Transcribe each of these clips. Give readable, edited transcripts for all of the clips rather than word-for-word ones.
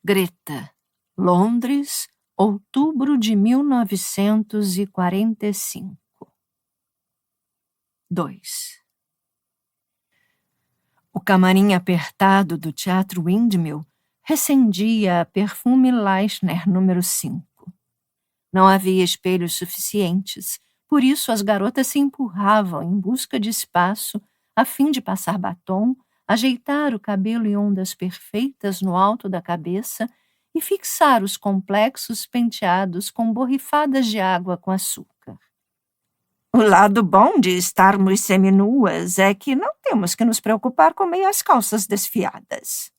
Greta, Londres, outubro de 1945. 2. O camarim apertado do Teatro Windmill recendia a perfume Leissner número 5. Não havia espelhos suficientes, por isso as garotas se empurravam em busca de espaço a fim de passar batom, ajeitar o cabelo em ondas perfeitas no alto da cabeça e fixar os complexos penteados com borrifadas de água com açúcar. O lado bom de estarmos seminuas é que não temos que nos preocupar com meias calças desfiadas,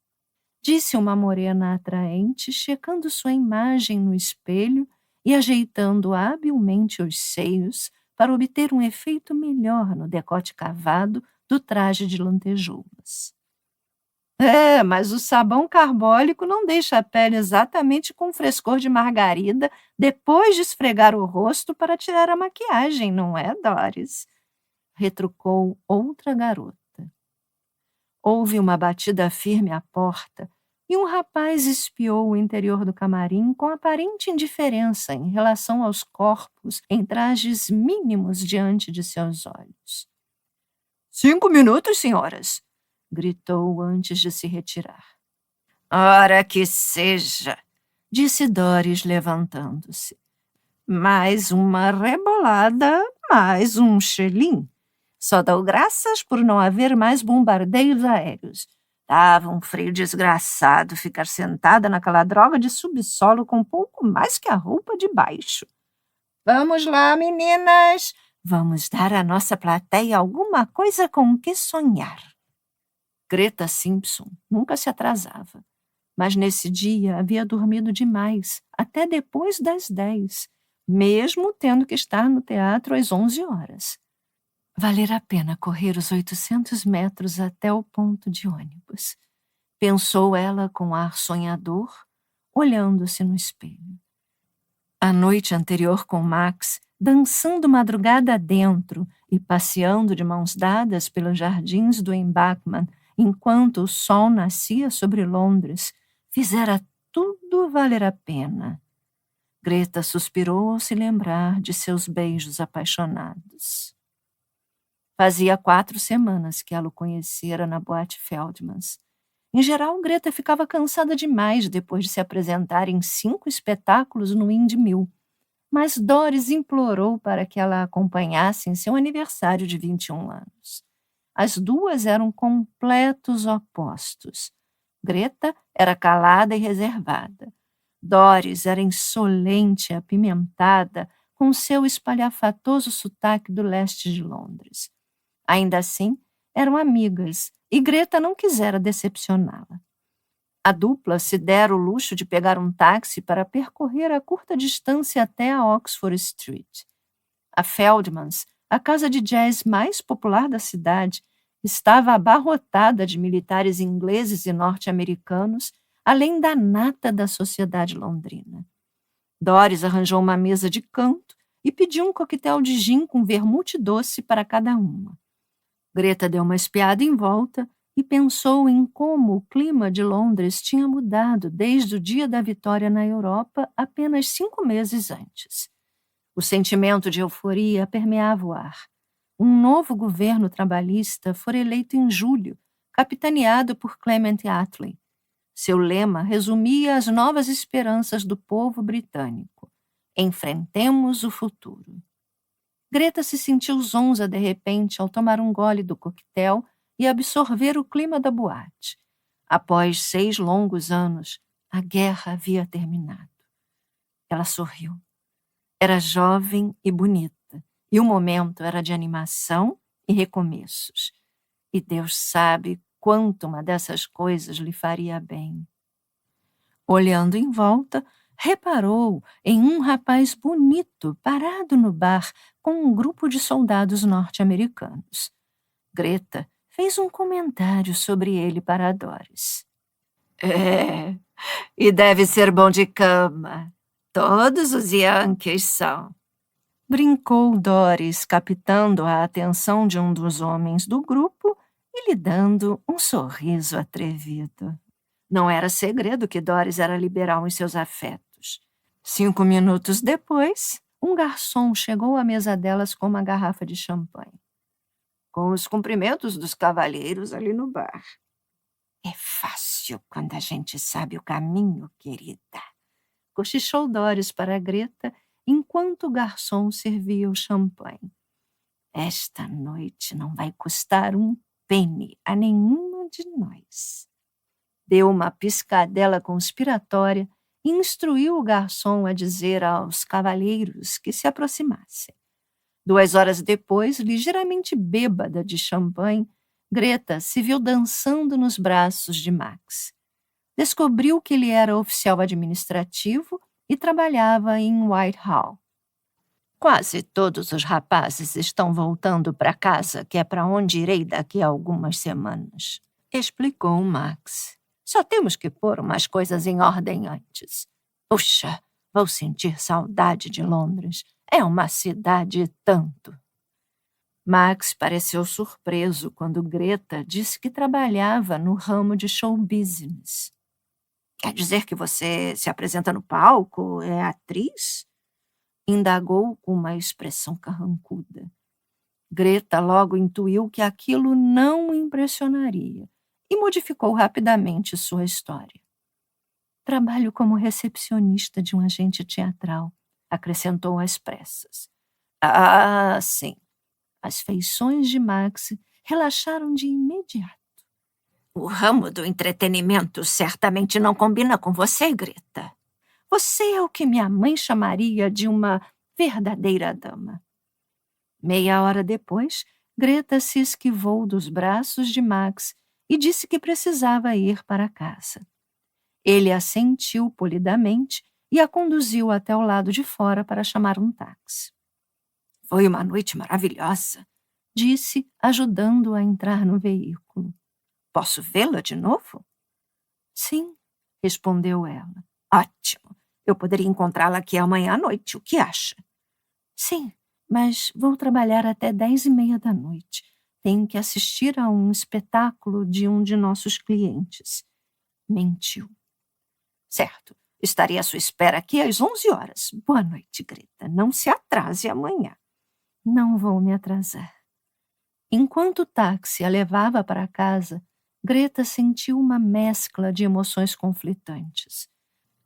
disse uma morena atraente, checando sua imagem no espelho e ajeitando habilmente os seios para obter um efeito melhor no decote cavado do traje de lantejoulas. Mas o sabão carbólico não deixa a pele exatamente com frescor de margarida depois de esfregar o rosto para tirar a maquiagem, não é, Doris? Retrucou outra garota. Houve uma batida firme à porta e um rapaz espiou o interior do camarim com aparente indiferença em relação aos corpos em trajes mínimos diante de seus olhos. 5 minutos, senhoras! Gritou antes de se retirar. Ora que seja! Disse Doris, levantando-se. Mais uma rebolada, mais um xelim. Só dou graças por não haver mais bombardeios aéreos. Tava um frio desgraçado ficar sentada naquela droga de subsolo com pouco mais que a roupa de baixo. Vamos lá, meninas! Vamos dar à nossa plateia alguma coisa com o que sonhar. Greta Simpson nunca se atrasava, mas nesse dia havia dormido demais, até depois das 10, mesmo tendo que estar no teatro às 11 horas. Valera a pena correr os 800 metros até o ponto de ônibus, pensou ela com ar sonhador, olhando-se no espelho. A noite anterior com Max, dançando madrugada adentro e passeando de mãos dadas pelos jardins do Embankment enquanto o sol nascia sobre Londres, fizera tudo valer a pena. Greta suspirou ao se lembrar de seus beijos apaixonados. Fazia 4 semanas que ela o conhecera na Boate Feldmans. Em geral, Greta ficava cansada demais depois de se apresentar em 5 espetáculos no Windmill, mas Doris implorou para que ela a acompanhasse em seu aniversário de 21 anos. As duas eram completos opostos. Greta era calada e reservada. Doris era insolente e apimentada, com seu espalhafatoso sotaque do leste de Londres. Ainda assim, eram amigas, e Greta não quisera decepcioná-la. A dupla se dera o luxo de pegar um táxi para percorrer a curta distância até a Oxford Street. A Feldmans, a casa de jazz mais popular da cidade, estava abarrotada de militares ingleses e norte-americanos, além da nata da sociedade londrina. Doris arranjou uma mesa de canto e pediu um coquetel de gin com vermute doce para cada uma. Greta deu uma espiada em volta e pensou em como o clima de Londres tinha mudado desde o dia da vitória na Europa apenas 5 meses antes. O sentimento de euforia permeava o ar. Um novo governo trabalhista fora eleito em julho, capitaneado por Clement Attlee. Seu lema resumia as novas esperanças do povo britânico. Enfrentemos o futuro. Greta se sentiu zonza de repente ao tomar um gole do coquetel e absorver o clima da boate. Após 6 longos anos, a guerra havia terminado. Ela sorriu. Era jovem e bonita, e o momento era de animação e recomeços. E Deus sabe quanto uma dessas coisas lhe faria bem. Olhando em volta, reparou em um rapaz bonito parado no bar com um grupo de soldados norte-americanos. Greta fez um comentário sobre ele para a Doris. E deve ser bom de cama. Todos os Yankees são. Brincou Doris, captando a atenção de um dos homens do grupo e lhe dando um sorriso atrevido. Não era segredo que Doris era liberal em seus afetos. 5 minutos depois, um garçom chegou à mesa delas com uma garrafa de champanhe. Com os cumprimentos dos cavalheiros ali no bar. É fácil quando a gente sabe o caminho, querida. Cochichou Doris para Greta enquanto o garçom servia o champanhe. Esta noite não vai custar um penny a nenhuma de nós. Deu uma piscadela conspiratória e instruiu o garçom a dizer aos cavalheiros que se aproximassem. 2 horas depois, ligeiramente bêbada de champanhe, Greta se viu dançando nos braços de Max. Descobriu que ele era oficial administrativo e trabalhava em Whitehall. Quase todos os rapazes estão voltando para casa, que é para onde irei daqui a algumas semanas, explicou Max. Só temos que pôr umas coisas em ordem antes. Puxa, vou sentir saudade de Londres. É uma cidade e tanto. Max pareceu surpreso quando Greta disse que trabalhava no ramo de show business. Quer dizer que você se apresenta no palco? É atriz? Indagou com uma expressão carrancuda. Greta logo intuiu que aquilo não o impressionaria e modificou rapidamente sua história. Trabalho como recepcionista de um agente teatral, acrescentou às pressas. Ah, sim. As feições de Max relaxaram de imediato. O ramo do entretenimento certamente não combina com você, Greta. Você é o que minha mãe chamaria de uma verdadeira dama. Meia hora depois, Greta se esquivou dos braços de Max e disse que precisava ir para casa. Ele assentiu polidamente e a conduziu até o lado de fora para chamar um táxi. Foi uma noite maravilhosa, disse, ajudando-a a entrar no veículo. Posso vê-la de novo? Sim, respondeu ela. Ótimo. Eu poderia encontrá-la aqui amanhã à noite. O que acha? Sim, mas vou trabalhar até 10:30 da noite. Tenho que assistir a um espetáculo de um de nossos clientes. Mentiu. Certo. Estarei à sua espera aqui às 11 horas. Boa noite, Greta. Não se atrase amanhã. Não vou me atrasar. Enquanto o táxi a levava para casa, Greta sentiu uma mescla de emoções conflitantes.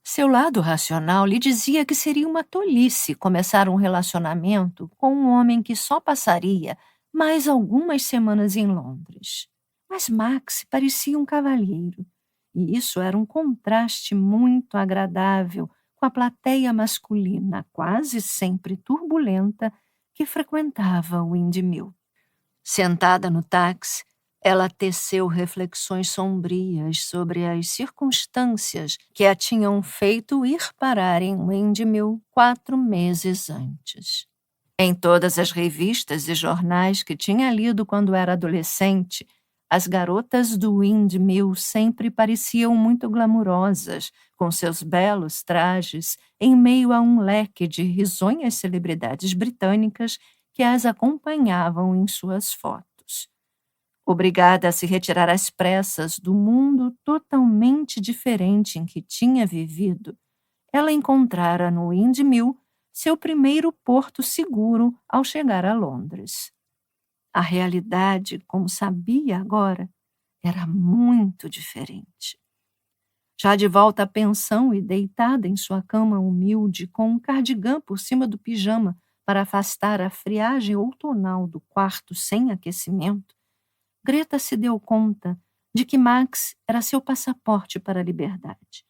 Seu lado racional lhe dizia que seria uma tolice começar um relacionamento com um homem que só passaria mais algumas semanas em Londres. Mas Max parecia um cavalheiro, e isso era um contraste muito agradável com a plateia masculina, quase sempre turbulenta, que frequentava Windmill. Sentada no táxi, ela teceu reflexões sombrias sobre as circunstâncias que a tinham feito ir parar em Windmill 4 meses antes. Em todas as revistas e jornais que tinha lido quando era adolescente, as garotas do Windmill sempre pareciam muito glamurosas, com seus belos trajes, em meio a um leque de risonhas celebridades britânicas que as acompanhavam em suas fotos. Obrigada a se retirar às pressas do mundo totalmente diferente em que tinha vivido, ela encontrara no Windmill seu primeiro porto seguro ao chegar a Londres. A realidade, como sabia agora, era muito diferente. Já de volta à pensão e deitada em sua cama humilde, com um cardigã por cima do pijama para afastar a friagem outonal do quarto sem aquecimento, Greta se deu conta de que Max era seu passaporte para a liberdade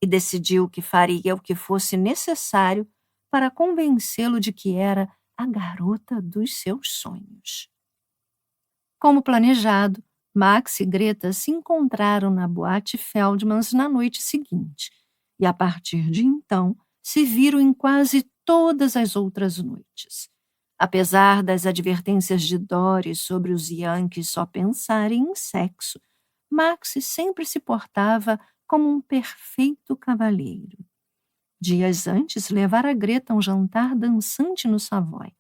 e decidiu que faria o que fosse necessário para convencê-lo de que era a garota dos seus sonhos. Como planejado, Max e Greta se encontraram na boate Feldmans na noite seguinte e, a partir de então, se viram em quase todas as outras noites. Apesar das advertências de Doris sobre os Yankees só pensarem em sexo, Max sempre se portava como um perfeito cavalheiro. Dias antes, levara Greta a um jantar dançante no Savoy.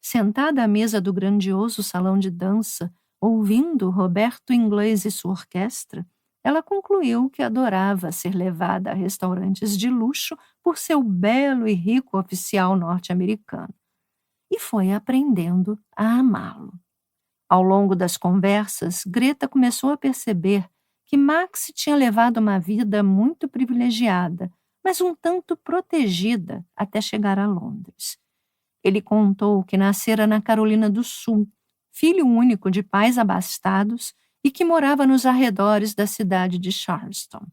Sentada à mesa do grandioso salão de dança, ouvindo Roberto Inglês e sua orquestra, ela concluiu que adorava ser levada a restaurantes de luxo por seu belo e rico oficial norte-americano, e foi aprendendo a amá-lo. Ao longo das conversas, Greta começou a perceber que Max tinha levado uma vida muito privilegiada, mas um tanto protegida até chegar a Londres. Ele contou que nascera na Carolina do Sul, filho único de pais abastados e que morava nos arredores da cidade de Charleston.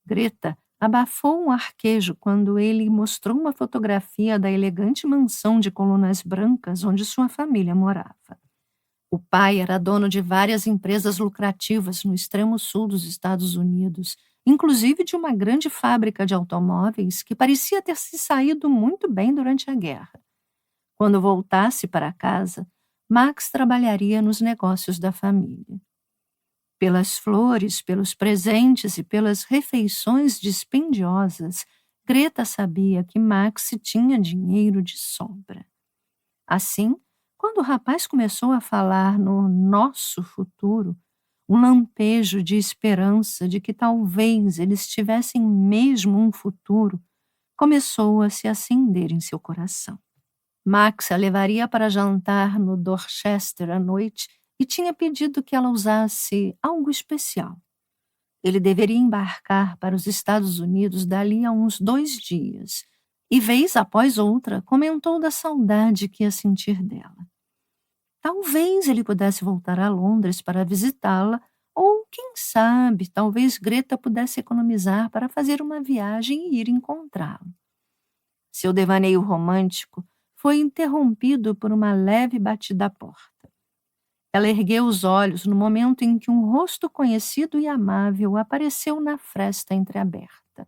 Greta abafou um arquejo quando ele mostrou uma fotografia da elegante mansão de colunas brancas onde sua família morava. O pai era dono de várias empresas lucrativas no extremo sul dos Estados Unidos, inclusive de uma grande fábrica de automóveis que parecia ter se saído muito bem durante a guerra. Quando voltasse para casa, Max trabalharia nos negócios da família. Pelas flores, pelos presentes e pelas refeições dispendiosas, Greta sabia que Max tinha dinheiro de sobra. Assim, quando o rapaz começou a falar no nosso futuro, um lampejo de esperança de que talvez eles tivessem mesmo um futuro começou a se acender em seu coração. Max a levaria para jantar no Dorchester à noite e tinha pedido que ela usasse algo especial. Ele deveria embarcar para os Estados Unidos dali a uns 2 dias, e vez após outra comentou da saudade que ia sentir dela. Talvez ele pudesse voltar a Londres para visitá-la, ou, quem sabe, talvez Greta pudesse economizar para fazer uma viagem e ir encontrá-lo. Seu devaneio romântico foi interrompido por uma leve batida à porta. Ela ergueu os olhos no momento em que um rosto conhecido e amável apareceu na fresta entreaberta.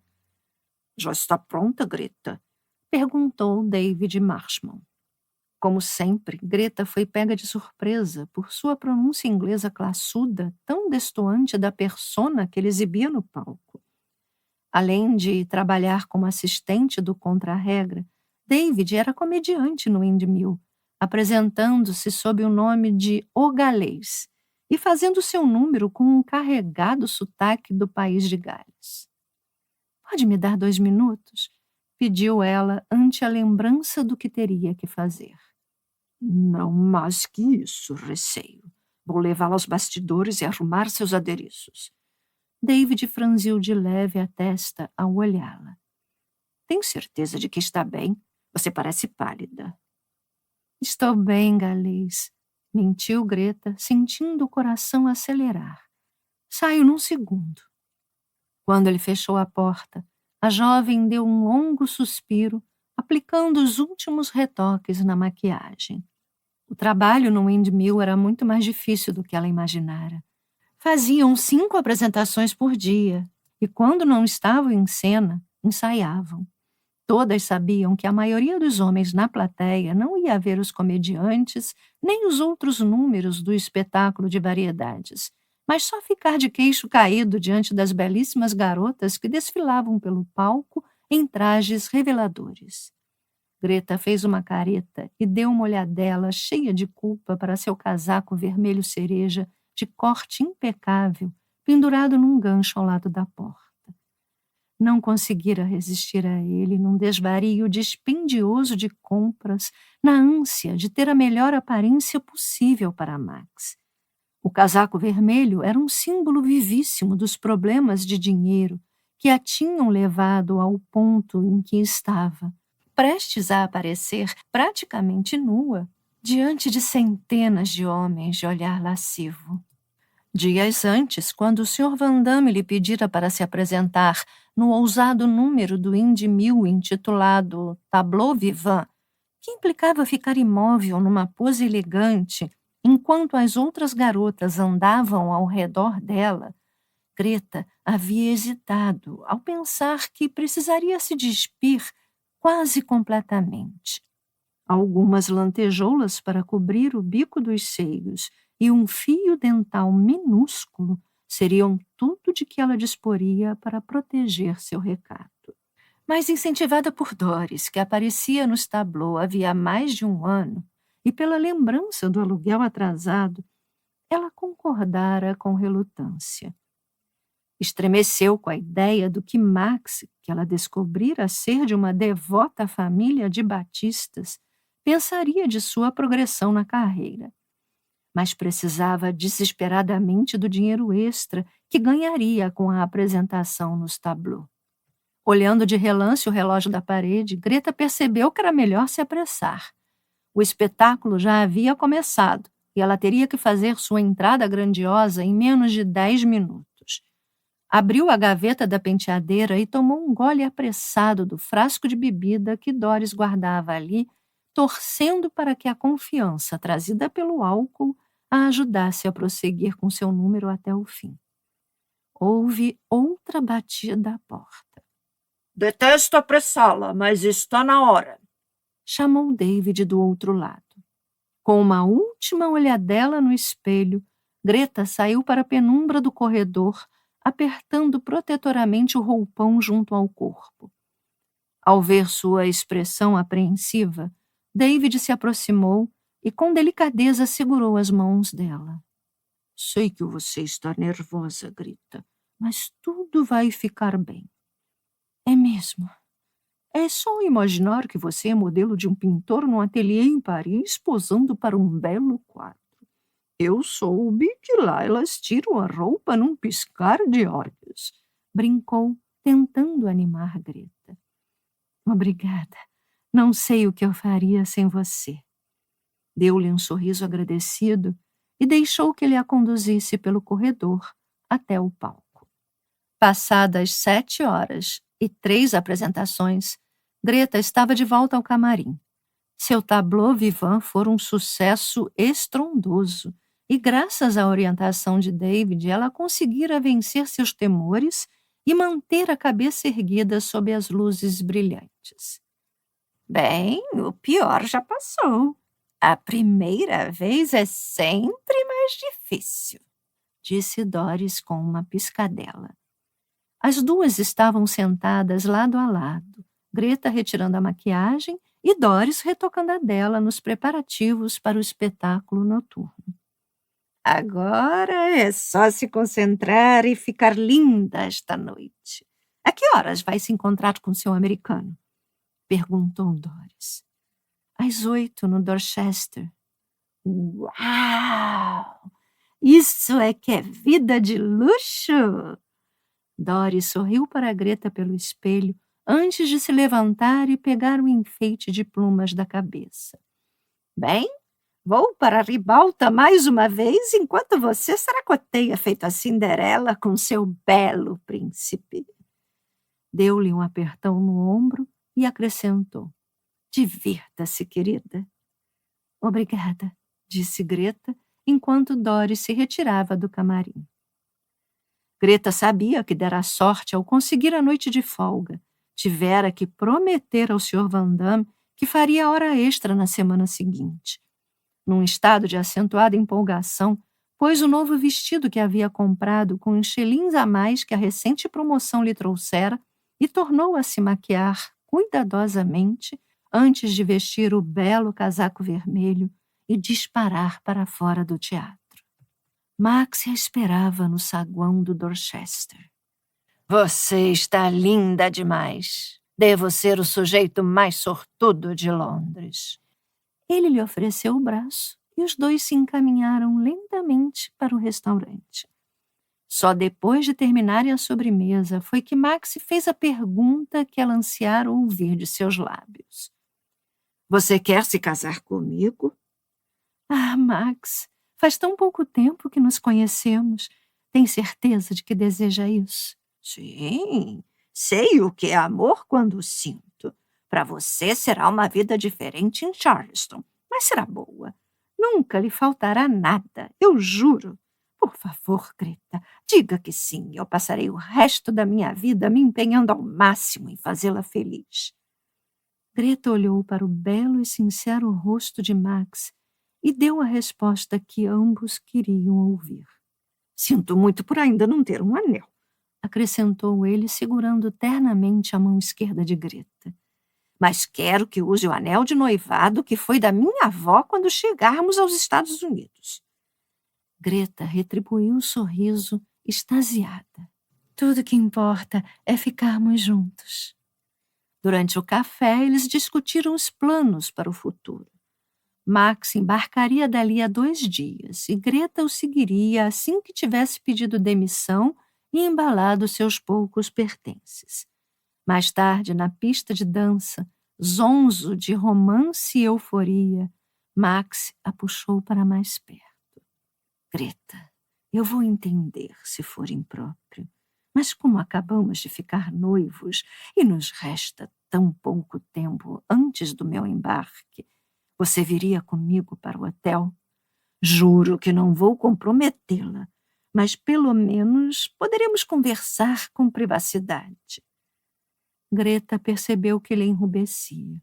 "Já está pronta, Greta?" perguntou David Marshman. Como sempre, Greta foi pega de surpresa por sua pronúncia inglesa classuda, tão destoante da persona que ele exibia no palco. Além de trabalhar como assistente do Contra-Regra, David era comediante no Windmill, apresentando-se sob o nome de O Galês e fazendo seu número com um carregado sotaque do país de Gales. "Pode me dar 2 minutos?" pediu ela ante a lembrança do que teria que fazer. "Não mais que isso, receio. Vou levá-la aos bastidores e arrumar seus adereços." David franziu de leve a testa ao olhá-la. "Tem certeza de que está bem? Você parece pálida." "Estou bem, Galês", mentiu Greta, sentindo o coração acelerar. "Saio num segundo." Quando ele fechou a porta, a jovem deu um longo suspiro, aplicando os últimos retoques na maquiagem. O trabalho no Windmill era muito mais difícil do que ela imaginara. Faziam 5 apresentações por dia, e quando não estavam em cena, ensaiavam. Todas sabiam que a maioria dos homens na plateia não ia ver os comediantes nem os outros números do espetáculo de variedades, mas só ficar de queixo caído diante das belíssimas garotas que desfilavam pelo palco em trajes reveladores. Greta fez uma careta e deu uma olhadela cheia de culpa para seu casaco vermelho cereja de corte impecável, pendurado num gancho ao lado da porta. Não conseguira resistir a ele num desvario dispendioso de compras, na ânsia de ter a melhor aparência possível para Max. O casaco vermelho era um símbolo vivíssimo dos problemas de dinheiro que a tinham levado ao ponto em que estava, prestes a aparecer praticamente nua diante de centenas de homens de olhar lascivo. Dias antes, quando o Sr. Van Damme lhe pedira para se apresentar no ousado número do Windmill intitulado Tableau Vivant, que implicava ficar imóvel numa pose elegante enquanto as outras garotas andavam ao redor dela, Greta havia hesitado ao pensar que precisaria se despir quase completamente. Algumas lantejoulas para cobrir o bico dos seios e um fio dental minúsculo seriam tudo de que ela disporia para proteger seu recato. Mas incentivada por Doris, que aparecia nos tableaux havia mais de 1 ano, e pela lembrança do aluguel atrasado, ela concordara com relutância. Estremeceu com a ideia do que Max, que ela descobrira ser de uma devota família de batistas, pensaria de sua progressão na carreira. Mas precisava desesperadamente do dinheiro extra que ganharia com a apresentação nos tableaux. Olhando de relance o relógio da parede, Greta percebeu que era melhor se apressar. O espetáculo já havia começado e ela teria que fazer sua entrada grandiosa em menos de 10 minutos. Abriu a gaveta da penteadeira e tomou um gole apressado do frasco de bebida que Doris guardava ali, torcendo para que a confiança trazida pelo álcool a ajudasse a prosseguir com seu número até o fim. Houve outra batida à porta. Detesto apressá-la, mas está na hora, chamou David do outro lado. Com uma última olhadela no espelho, Greta saiu para a penumbra do corredor, apertando protetoramente o roupão junto ao corpo. Ao ver sua expressão apreensiva, David se aproximou e com delicadeza segurou as mãos dela. Sei que você está nervosa, Greta, mas tudo vai ficar bem. É mesmo. É só imaginar que você é modelo de um pintor num ateliê em Paris posando para um belo quadro. Eu soube que lá elas tiram a roupa num piscar de olhos, brincou, tentando animar Greta. Obrigada. Não sei o que eu faria sem você. Deu-lhe um sorriso agradecido e deixou que ele a conduzisse pelo corredor até o palco. Passadas 7 horas e 3 apresentações, Greta estava de volta ao camarim. Seu tableau vivant fora um sucesso estrondoso e, graças à orientação de David, ela conseguira vencer seus temores e manter a cabeça erguida sob as luzes brilhantes. Bem, o pior já passou. A primeira vez é sempre mais difícil, disse Doris com uma piscadela. As duas estavam sentadas lado a lado, Greta retirando a maquiagem e Doris retocando a dela nos preparativos para o espetáculo noturno. Agora é só se concentrar e ficar linda esta noite. A que horas vai se encontrar com seu americano? Perguntou Doris. Às 8 no Dorchester. Uau! Isso é que é vida de luxo! Doris sorriu para Greta pelo espelho antes de se levantar e pegar o enfeite de plumas da cabeça. Bem, vou para a ribalta mais uma vez enquanto você saracoteia feito a Cinderela com seu belo príncipe. Deu-lhe um apertão no ombro e acrescentou. Divirta-se, querida. Obrigada, disse Greta, enquanto Doris se retirava do camarim. Greta sabia que dera sorte ao conseguir a noite de folga. Tivera que prometer ao Sr. Van Damme que faria hora extra na semana seguinte. Num estado de acentuada empolgação, pôs o novo vestido que havia comprado com uns xilins a mais que a recente promoção lhe trouxera e tornou a se maquiar cuidadosamente antes de vestir o belo casaco vermelho e disparar para fora do teatro. Max a esperava no saguão do Dorchester. Você está linda demais. Devo ser o sujeito mais sortudo de Londres. Ele lhe ofereceu o braço e os dois se encaminharam lentamente para o restaurante. Só depois de terminarem a sobremesa foi que Max fez a pergunta que ela ansiara ouvir de seus lábios. Você quer se casar comigo? Ah, Max, faz tão pouco tempo que nos conhecemos. Tem certeza de que deseja isso? Sim, sei o que é amor quando o sinto. Para você será uma vida diferente em Charleston, mas será boa. Nunca lhe faltará nada, eu juro. Por favor, Greta, diga que sim. Eu passarei o resto da minha vida me empenhando ao máximo em fazê-la feliz. Greta olhou para o belo e sincero rosto de Max e deu a resposta que ambos queriam ouvir. Sinto muito por ainda não ter um anel, acrescentou ele, segurando ternamente a mão esquerda de Greta. Mas quero que use o anel de noivado que foi da minha avó quando chegarmos aos Estados Unidos. Greta retribuiu o sorriso, extasiada. Tudo que importa é ficarmos juntos. Durante o café, eles discutiram os planos para o futuro. Max embarcaria dali a 2 dias e Greta o seguiria assim que tivesse pedido demissão e embalado seus poucos pertences. Mais tarde, na pista de dança, zonzo de romance e euforia, Max a puxou para mais perto. Greta, eu vou entender se for impróprio, mas como acabamos de ficar noivos e nos resta tão pouco tempo antes do meu embarque, você viria comigo para o hotel? Juro que não vou comprometê-la, mas pelo menos poderemos conversar com privacidade. Greta percebeu que ele enrubecia.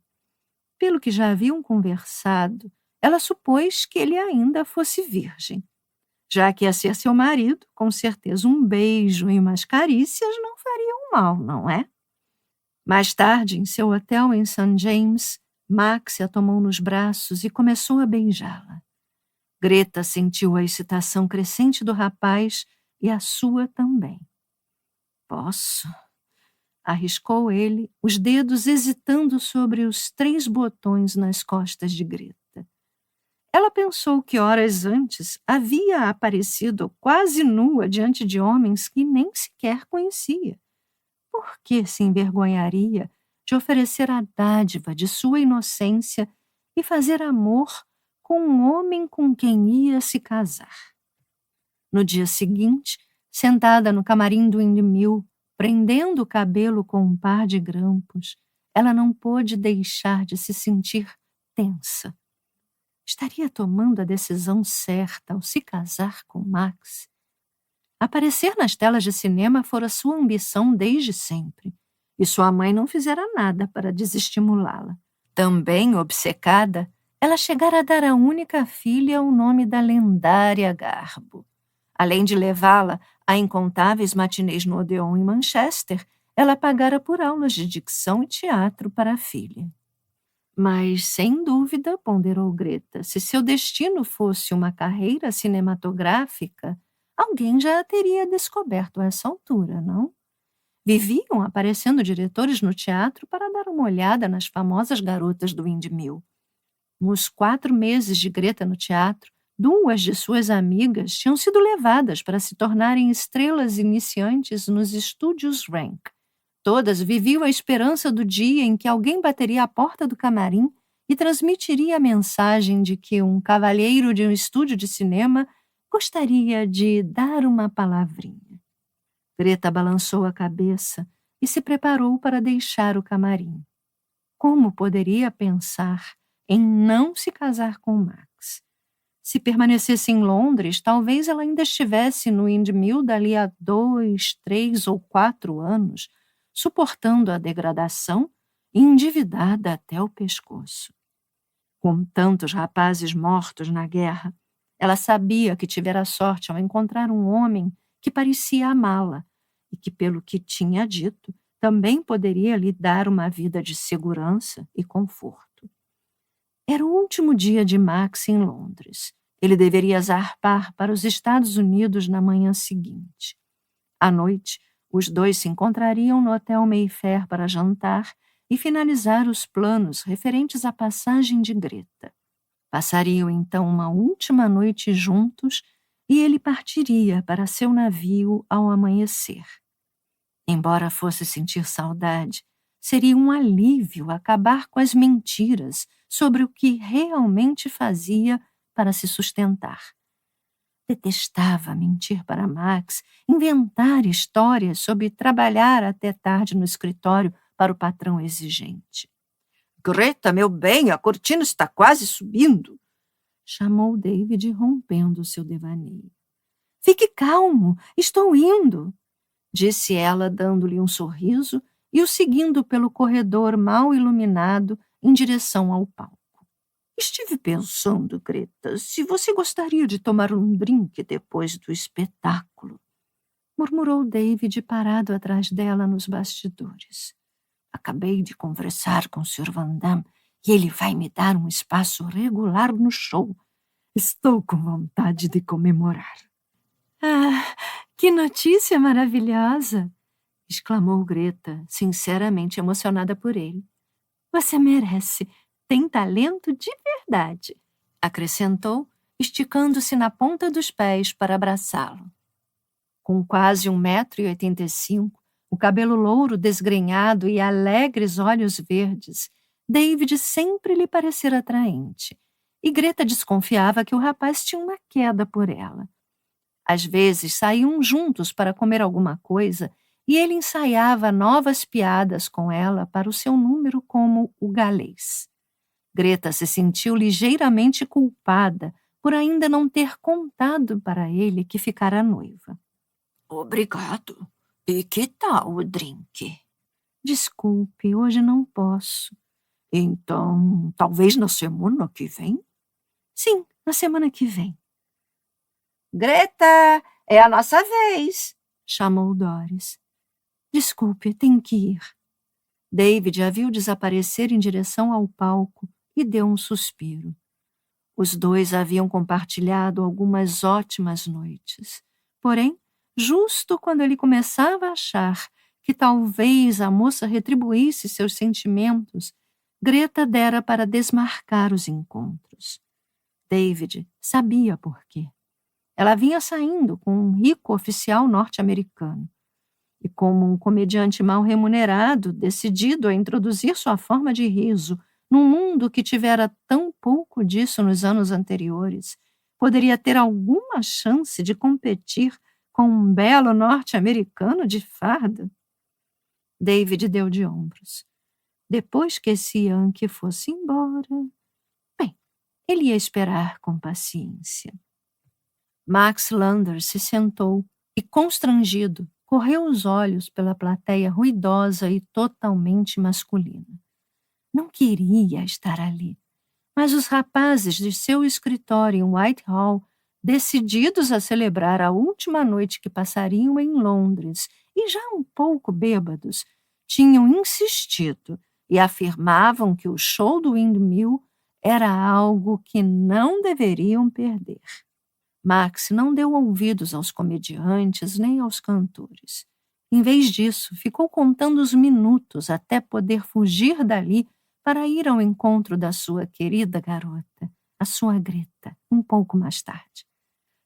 Pelo que já haviam conversado, ela supôs que ele ainda fosse virgem. Já que ia ser seu marido, com certeza um beijo e umas carícias não fariam mal, não é? Mais tarde, em seu hotel em St. James, Max a tomou nos braços e começou a beijá-la. Greta sentiu a excitação crescente do rapaz e a sua também. Posso? Arriscou ele, os dedos hesitando sobre os 3 botões nas costas de Greta. Ela pensou que horas antes havia aparecido quase nua diante de homens que nem sequer conhecia. Por que se envergonharia de oferecer a dádiva de sua inocência e fazer amor com um homem com quem ia se casar? No dia seguinte, sentada no camarim do Windmill, prendendo o cabelo com um par de grampos, ela não pôde deixar de se sentir tensa. Estaria tomando a decisão certa ao se casar com Max? Aparecer nas telas de cinema fora sua ambição desde sempre, e sua mãe não fizera nada para desestimulá-la. Também obcecada, ela chegara a dar à única filha o nome da lendária Garbo. Além de levá-la a incontáveis matinês no Odeon em Manchester, ela pagara por aulas de dicção e teatro para a filha. Mas, sem dúvida, ponderou Greta, se seu destino fosse uma carreira cinematográfica, alguém já a teria descoberto a essa altura, não? Viviam aparecendo diretores no teatro para dar uma olhada nas famosas garotas do Windmill. Nos 4 meses de Greta no teatro, 2 de suas amigas tinham sido levadas para se tornarem estrelas iniciantes nos estúdios Rank. Todas viviam a esperança do dia em que alguém bateria à porta do camarim e transmitiria a mensagem de que um cavalheiro de um estúdio de cinema gostaria de dar uma palavrinha. Greta balançou a cabeça e se preparou para deixar o camarim. Como poderia pensar em não se casar com Max? Se permanecesse em Londres, talvez ela ainda estivesse no Windmill dali a 2, 3 ou 4 anos, suportando a degradação e endividada até o pescoço. Com tantos rapazes mortos na guerra, ela sabia que tivera sorte ao encontrar um homem que parecia amá-la e que, pelo que tinha dito, também poderia lhe dar uma vida de segurança e conforto. Era o último dia de Max em Londres. Ele deveria zarpar para os Estados Unidos na manhã seguinte. À noite, os 2 se encontrariam no Hotel Mayfair para jantar e finalizar os planos referentes à passagem de Greta. Passariam então uma última noite juntos e ele partiria para seu navio ao amanhecer. Embora fosse sentir saudade, seria um alívio acabar com as mentiras sobre o que realmente fazia para se sustentar. Detestava mentir para Max, inventar histórias sobre trabalhar até tarde no escritório para o patrão exigente. Greta, meu bem, a cortina está quase subindo, chamou David, rompendo seu devaneio. Fique calmo, estou indo, disse ela, dando-lhe um sorriso e o seguindo pelo corredor mal iluminado em direção ao palco. Estive pensando, Greta, se você gostaria de tomar um drink depois do espetáculo, murmurou David parado atrás dela nos bastidores. Acabei de conversar com o Sr. Van Damme e ele vai me dar um espaço regular no show. Estou com vontade de comemorar. Ah, que notícia maravilhosa! Exclamou Greta, sinceramente emocionada por ele. Você merece. Tem talento de verdade, acrescentou, esticando-se na ponta dos pés para abraçá-lo. Com quase 1,85 m, o cabelo louro desgrenhado e alegres olhos verdes, David sempre lhe parecera atraente, e Greta desconfiava que o rapaz tinha uma queda por ela. Às vezes saíam juntos para comer alguma coisa e ele ensaiava novas piadas com ela para o seu número como o galês. Greta se sentiu ligeiramente culpada por ainda não ter contado para ele que ficara noiva. Obrigado. E que tal o drink? Desculpe, hoje não posso. Então, talvez na semana que vem? Sim, na semana que vem. Greta, é a nossa vez, chamou Doris. Desculpe, tenho que ir. David a viu desaparecer em direção ao palco e deu um suspiro. Os dois haviam compartilhado algumas ótimas noites. Porém, justo quando ele começava a achar que talvez a moça retribuísse seus sentimentos, Greta dera para desmarcar os encontros. David sabia por quê. Ela vinha saindo com um rico oficial norte-americano. E como um comediante mal remunerado, decidido a introduzir sua forma de riso num mundo que tivera tão pouco disso nos anos anteriores, poderia ter alguma chance de competir com um belo norte-americano de farda? David deu de ombros. Depois que esse Yankee fosse embora... Bem, ele ia esperar com paciência. Max Lander se sentou e, constrangido, correu os olhos pela plateia ruidosa e totalmente masculina. Não queria estar ali, mas os rapazes de seu escritório em Whitehall, decididos a celebrar a última noite que passariam em Londres e já um pouco bêbados, tinham insistido e afirmavam que o show do Windmill era algo que não deveriam perder. Max não deu ouvidos aos comediantes nem aos cantores. Em vez disso, ficou contando os minutos até poder fugir dali para ir ao encontro da sua querida garota, a sua Greta, um pouco mais tarde.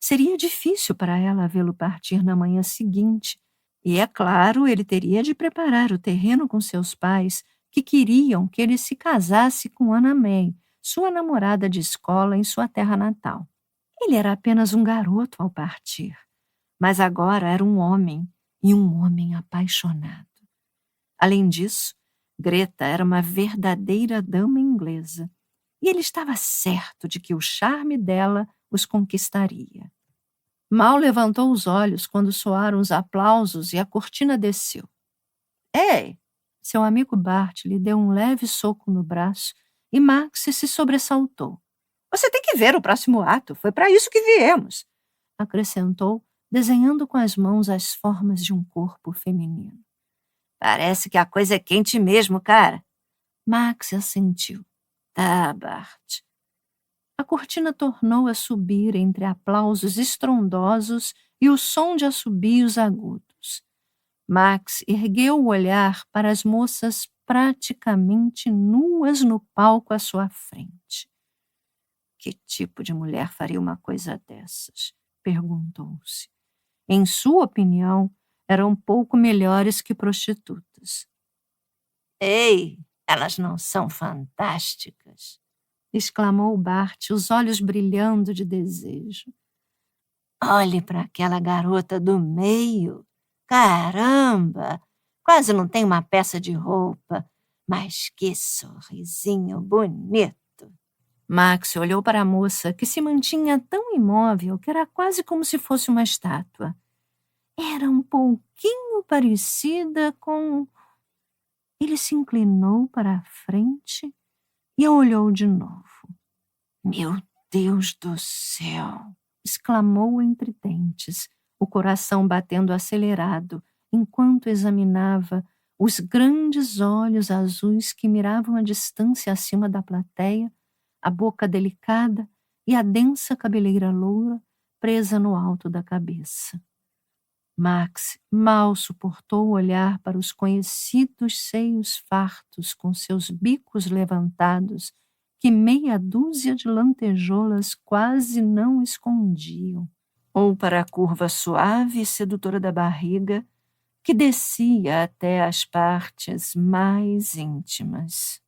Seria difícil para ela vê-lo partir na manhã seguinte, e, é claro, ele teria de preparar o terreno com seus pais, que queriam que ele se casasse com Anna May, sua namorada de escola em sua terra natal. Ele era apenas um garoto ao partir, mas agora era um homem, e um homem apaixonado. Além disso, Greta era uma verdadeira dama inglesa, e ele estava certo de que o charme dela os conquistaria. Mal levantou os olhos quando soaram os aplausos e a cortina desceu. Ei! Seu amigo Bart lhe deu um leve soco no braço e Max se sobressaltou. Você tem que ver o próximo ato. Foi para isso que viemos, acrescentou, desenhando com as mãos as formas de um corpo feminino. Parece que a coisa é quente mesmo, cara. Max assentiu. Tá, Bart. A cortina tornou a subir entre aplausos estrondosos e o som de assobios agudos. Max ergueu o olhar para as moças praticamente nuas no palco à sua frente. Que tipo de mulher faria uma coisa dessas? Perguntou-se. Em sua opinião, eram pouco melhores que prostitutas. Ei, elas não são fantásticas? Exclamou Bart, os olhos brilhando de desejo. Olhe para aquela garota do meio. Caramba! Quase não tem uma peça de roupa, mas que sorrisinho bonito. Max olhou para a moça, que se mantinha tão imóvel que era quase como se fosse uma estátua. Era um pouquinho parecida com... Ele se inclinou para a frente e a olhou de novo. Meu Deus do céu! Exclamou entre dentes, o coração batendo acelerado, enquanto examinava os grandes olhos azuis que miravam a distância acima da plateia, a boca delicada e a densa cabeleira loura, presa no alto da cabeça. Max mal suportou olhar para os conhecidos seios fartos com seus bicos levantados que meia dúzia de lantejoulas quase não escondiam, ou para a curva suave e sedutora da barriga que descia até as partes mais íntimas.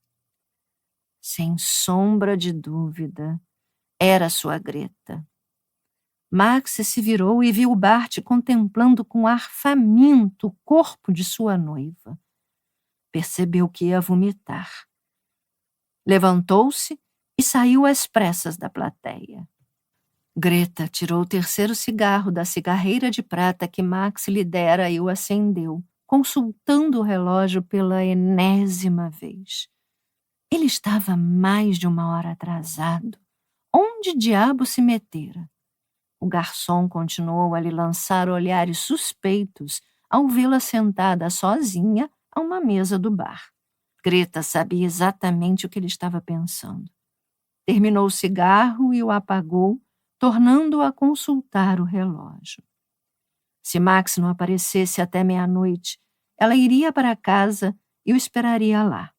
Sem sombra de dúvida, era sua Greta. Max se virou e viu Bart contemplando com ar faminto o corpo de sua noiva. Percebeu que ia vomitar. Levantou-se e saiu às pressas da plateia. Greta tirou o terceiro cigarro da cigarreira de prata que Max lhe dera e o acendeu, consultando o relógio pela enésima vez. Ele estava mais de 1 hora atrasado. Onde diabo se metera? O garçom continuou a lhe lançar olhares suspeitos ao vê-la sentada sozinha a uma mesa do bar. Greta sabia exatamente o que ele estava pensando. Terminou o cigarro e o apagou, tornando-o a consultar o relógio. Se Max não aparecesse até meia-noite, ela iria para casa e o esperaria lá.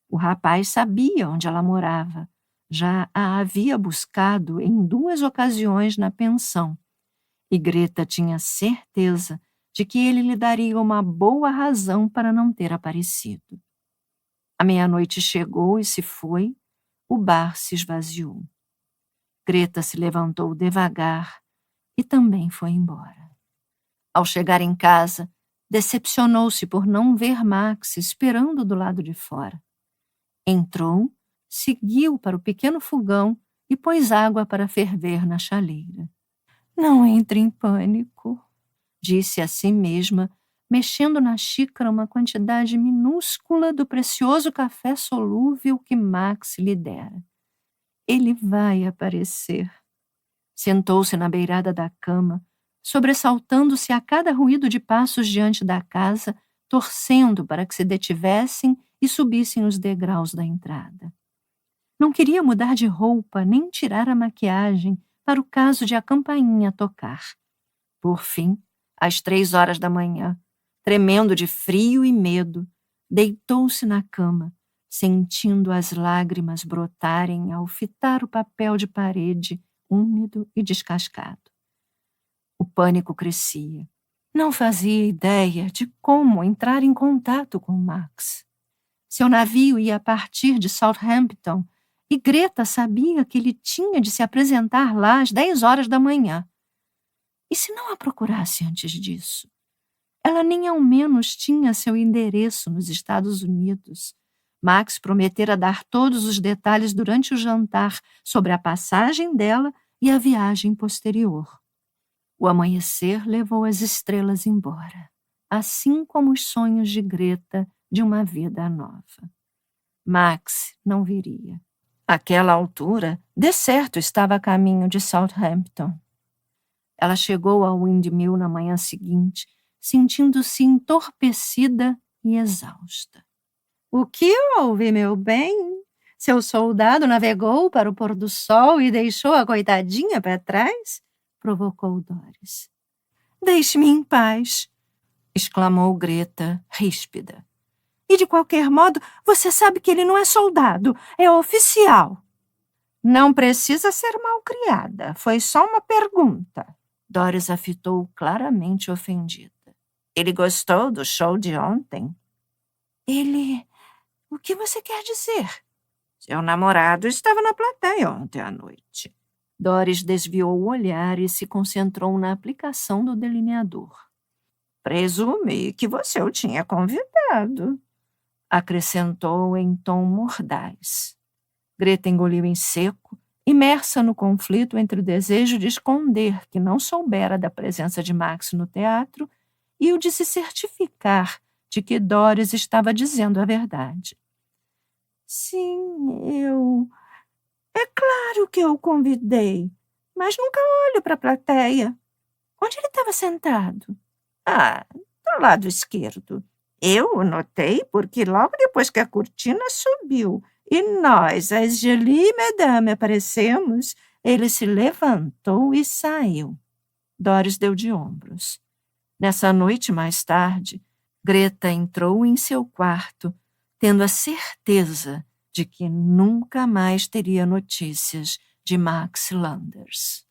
O rapaz sabia onde ela morava. Já a havia buscado em 2 ocasiões na pensão, e Greta tinha certeza de que ele lhe daria uma boa razão para não ter aparecido. A meia-noite chegou e se foi, o bar se esvaziou. Greta se levantou devagar e também foi embora. Ao chegar em casa, decepcionou-se por não ver Max esperando do lado de fora. Entrou, seguiu para o pequeno fogão e pôs água para ferver na chaleira. Não entre em pânico, disse a si mesma, mexendo na xícara uma quantidade minúscula do precioso café solúvel que Max lhe dera. Ele vai aparecer. Sentou-se na beirada da cama, sobressaltando-se a cada ruído de passos diante da casa, torcendo para que se detivessem e subissem os degraus da entrada. Não queria mudar de roupa nem tirar a maquiagem para o caso de a campainha tocar. Por fim, às 3 horas da manhã, tremendo de frio e medo, deitou-se na cama, sentindo as lágrimas brotarem ao fitar o papel de parede úmido e descascado. O pânico crescia. Não fazia ideia de como entrar em contato com Max. Seu navio ia partir de Southampton e Greta sabia que ele tinha de se apresentar lá às 10 horas da manhã. E se não a procurasse antes disso? Ela nem ao menos tinha seu endereço nos Estados Unidos. Max prometera dar todos os detalhes durante o jantar sobre a passagem dela e a viagem posterior. O amanhecer levou as estrelas embora, assim como os sonhos de Greta de uma vida nova. Max não viria. Àquela altura, de certo estava a caminho de Southampton. Ela chegou ao Windmill na manhã seguinte, sentindo-se entorpecida e exausta. O que houve, meu bem? Seu soldado navegou para o pôr do sol e deixou a coitadinha para trás? Provocou Doris. Deixe-me em paz, exclamou Greta, ríspida. E de qualquer modo, você sabe que ele não é soldado, é oficial. Não precisa ser malcriada, foi só uma pergunta. Doris a fitou claramente ofendida. Ele gostou do show de ontem? Ele... O que você quer dizer? Seu namorado estava na plateia ontem à noite. Doris desviou o olhar e se concentrou na aplicação do delineador. Presumi que você o tinha convidado, acrescentou em tom mordaz. Greta engoliu em seco, imersa no conflito entre o desejo de esconder que não soubera da presença de Max no teatro e o de se certificar de que Doris estava dizendo a verdade. Sim, É claro que eu o convidei, mas nunca olho para a plateia. Onde ele estava sentado? Do lado esquerdo. Eu o notei porque logo depois que a cortina subiu e nós, as Jolie Madame, aparecemos, ele se levantou e saiu. Doris deu de ombros. Nessa noite, mais tarde, Greta entrou em seu quarto, tendo a certeza de que nunca mais teria notícias de Max Landers.